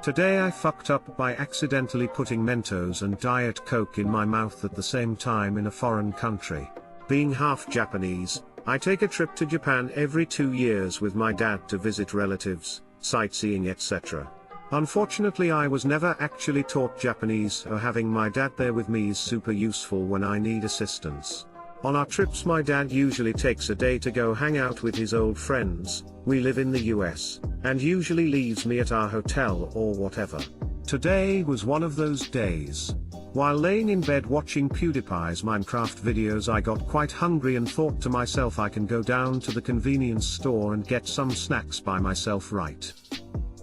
Today I fucked up by accidentally putting Mentos and Diet Coke in my mouth at the same time in a foreign country. Being half Japanese, I take a trip to Japan every 2 years with my dad to visit relatives, sightseeing etc. Unfortunately I was never actually taught Japanese, so having my dad there with me is super useful when I need assistance. On our trips my dad usually takes a day to go hang out with his old friends, we live in the US, and usually leaves me at our hotel or whatever. Today was one of those days. While laying in bed watching PewDiePie's Minecraft videos I got quite hungry and thought to myself I can go down to the convenience store and get some snacks by myself, right?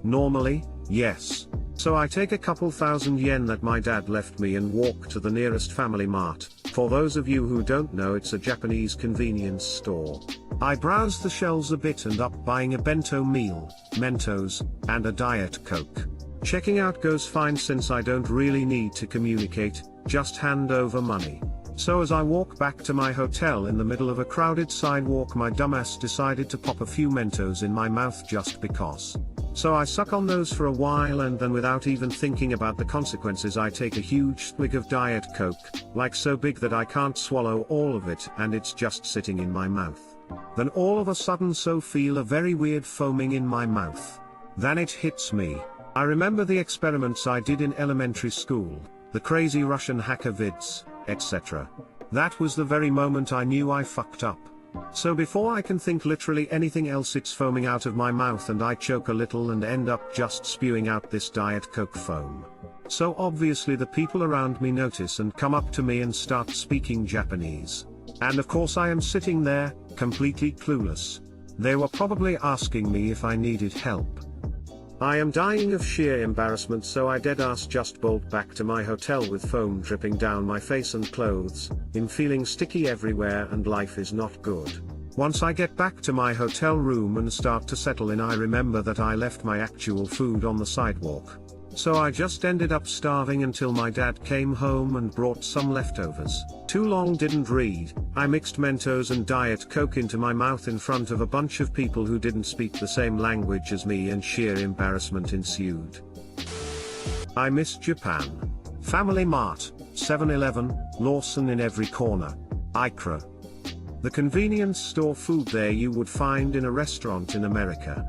Normally, yes. So I take a couple $1,000 that my dad left me and walk to the nearest Family Mart. For those of you who don't know, it's a Japanese convenience store. I browse the shelves a bit and up buying a bento meal, Mentos, and a Diet Coke. Checking out goes fine since I don't really need to communicate, just hand over money. So as I walk back to my hotel in the middle of a crowded sidewalk, my dumbass decided to pop a few Mentos in my mouth just because. So I suck on those for a while and then without even thinking about the consequences I take a huge swig of Diet Coke, like so big that I can't swallow all of it and it's just sitting in my mouth. Then all of a sudden so feel a very weird foaming in my mouth. Then it hits me. I remember the experiments I did in elementary school, the crazy Russian hacker vids, etc. That was the very moment I knew I fucked up. So before I can think literally anything else, it's foaming out of my mouth and I choke a little and end up just spewing out this Diet Coke foam. So obviously the people around me notice and come up to me and start speaking Japanese. And of course I am sitting there, completely clueless. They were probably asking me if I needed help. I am dying of sheer embarrassment, so I deadass just bolt back to my hotel with foam dripping down my face and clothes, I'm feeling sticky everywhere and life is not good. Once I get back to my hotel room and start to settle in, I remember that I left my actual food on the sidewalk. So I just ended up starving until my dad came home and brought some leftovers. Too long didn't read, I mixed Mentos and Diet Coke into my mouth in front of a bunch of people who didn't speak the same language as me and sheer embarrassment ensued. I miss Japan. Family Mart, 7-Eleven, Lawson in every corner. Ikra. The convenience store food there you would find in a restaurant in America.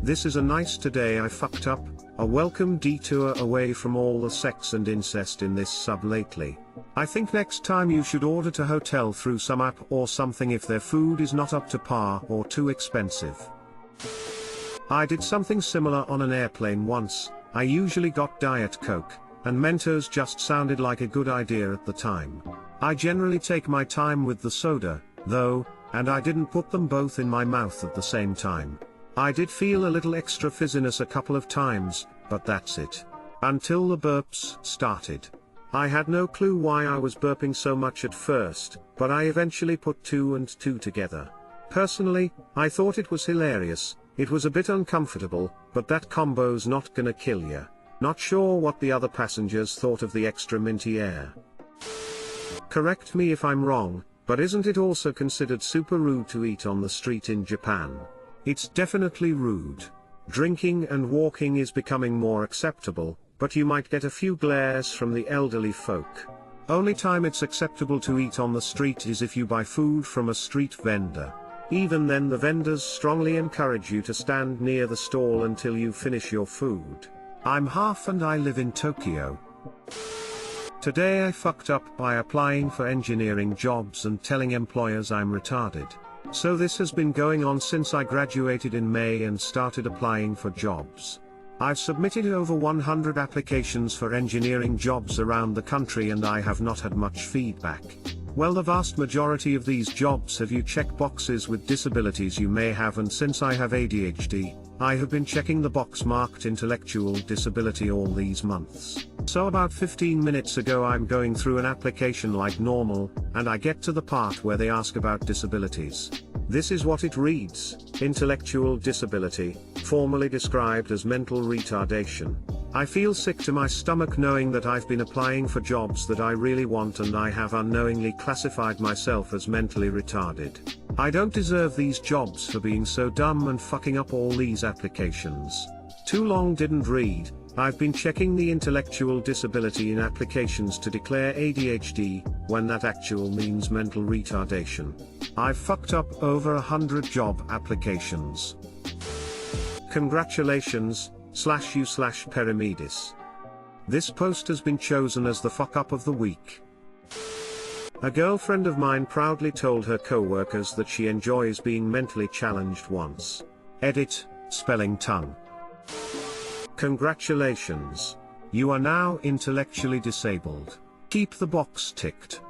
This is a nice today I fucked up, a welcome detour away from all the sex and incest in this sub lately. I think next time you should order to hotel through some app or something if their food is not up to par or too expensive. I did something similar on an airplane once. I usually got Diet Coke, and Mentos just sounded like a good idea at the time. I generally take my time with the soda, though, and I didn't put them both in my mouth at the same time. I did feel a little extra fizziness a couple of times, but that's it. Until the burps started. I had no clue why I was burping so much at first, but I eventually put 2 and 2 together. Personally, I thought it was hilarious. It was a bit uncomfortable, but that combo's not gonna kill ya. Not sure what the other passengers thought of the extra minty air. Correct me if I'm wrong, but isn't it also considered super rude to eat on the street in Japan? It's definitely rude. Drinking and walking is becoming more acceptable, but you might get a few glares from the elderly folk. Only time it's acceptable to eat on the street is if you buy food from a street vendor. Even then the vendors strongly encourage you to stand near the stall until you finish your food. I'm half and I live in Tokyo. Today I fucked up by applying for engineering jobs and telling employers I'm retarded. So this has been going on since I graduated in May and started applying for jobs. I've submitted over 100 applications for engineering jobs around the country and I have not had much feedback. Well, the vast majority of these jobs have you check boxes with disabilities you may have, and since I have ADHD, I have been checking the box marked intellectual disability all these months. So about 15 minutes ago I'm going through an application like normal, and I get to the part where they ask about disabilities. This is what it reads: intellectual disability, formerly described as mental retardation. I feel sick to my stomach knowing that I've been applying for jobs that I really want and I have unknowingly classified myself as mentally retarded. I don't deserve these jobs for being so dumb and fucking up all these applications. Too long didn't read. I've been checking the intellectual disability in applications to declare ADHD, when that actual means mental retardation. I've fucked up over 100 job applications. Congratulations, /you/Perimedis. This post has been chosen as the fuck up of the week. A girlfriend of mine proudly told her co-workers that she enjoys being mentally challenged once. Edit, spelling tongue. Congratulations. You are now intellectually disabled. Keep the box ticked.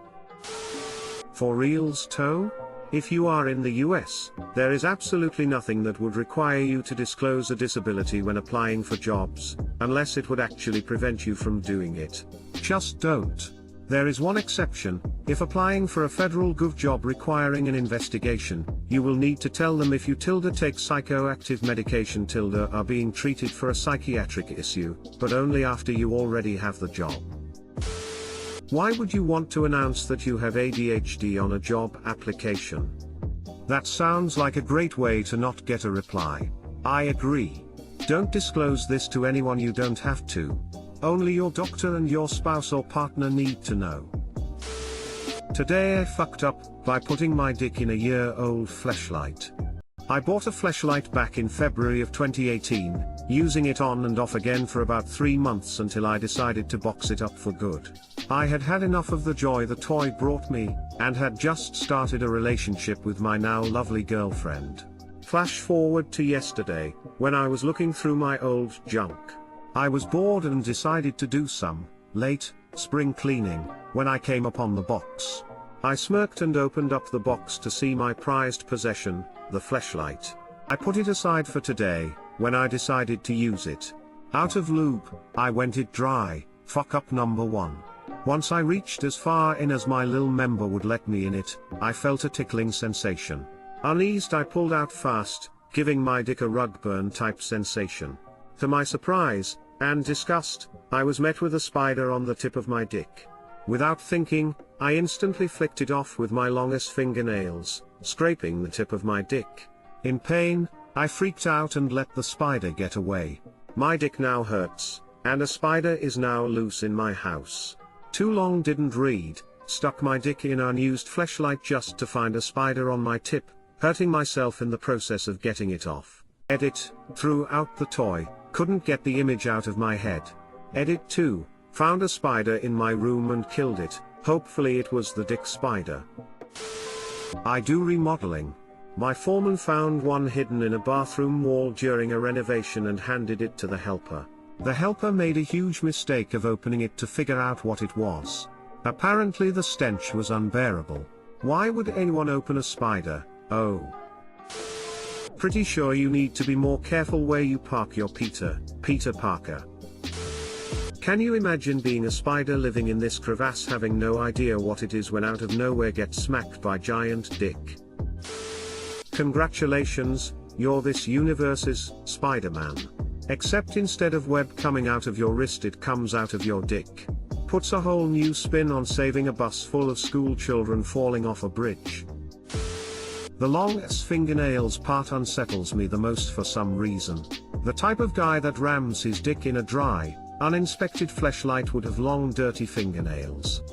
For reals, Toe? If you are in the US, there is absolutely nothing that would require you to disclose a disability when applying for jobs, unless it would actually prevent you from doing it. Just don't. There is one exception. If applying for a federal gov job requiring an investigation, you will need to tell them if you take psychoactive medication are being treated for a psychiatric issue, but only after you already have the job. Why would you want to announce that you have ADHD on a job application? That sounds like a great way to not get a reply. I agree. Don't disclose this to anyone you don't have to. Only your doctor and your spouse or partner need to know. Today I fucked up by putting my dick in a year-old Fleshlight. I bought a Fleshlight back in February of 2018, using it on and off again for about 3 months until I decided to box it up for good. I had had enough of the joy the toy brought me, and had just started a relationship with my now lovely girlfriend. Flash forward to yesterday, when I was looking through my old junk. I was bored and decided to do some late spring cleaning, when I came upon the box. I smirked and opened up the box to see my prized possession, the Fleshlight. I put it aside for today, when I decided to use it. Out of lube, I went it dry, fuck up number 1. Once I reached as far in as my lil member would let me in it, I felt a tickling sensation. Uneased, I pulled out fast, giving my dick a rug burn type sensation. To my surprise, and disgust, I was met with a spider on the tip of my dick. Without thinking, I instantly flicked it off with my longest fingernails, scraping the tip of my dick. In pain, I freaked out and let the spider get away. My dick now hurts, and a spider is now loose in my house. Too long didn't read, stuck my dick in unused Fleshlight just to find a spider on my tip, hurting myself in the process of getting it off. Edit, threw out the toy, couldn't get the image out of my head. Edit 2, found a spider in my room and killed it, hopefully it was the dick spider. I do remodeling. My foreman found one hidden in a bathroom wall during a renovation and handed it to the helper. The helper made a huge mistake of opening it to figure out what it was. Apparently the stench was unbearable. Why would anyone open a spider? Oh. Pretty sure you need to be more careful where you park your Peter Parker. Can you imagine being a spider living in this crevasse having no idea what it is when out of nowhere gets smacked by giant dick? Congratulations, you're this universe's Spider-Man. Except instead of web coming out of your wrist it comes out of your dick. Puts a whole new spin on saving a bus full of school children falling off a bridge. The long-ass fingernails part unsettles me the most for some reason. The type of guy that rams his dick in a dry, uninspected Fleshlight would have long dirty fingernails.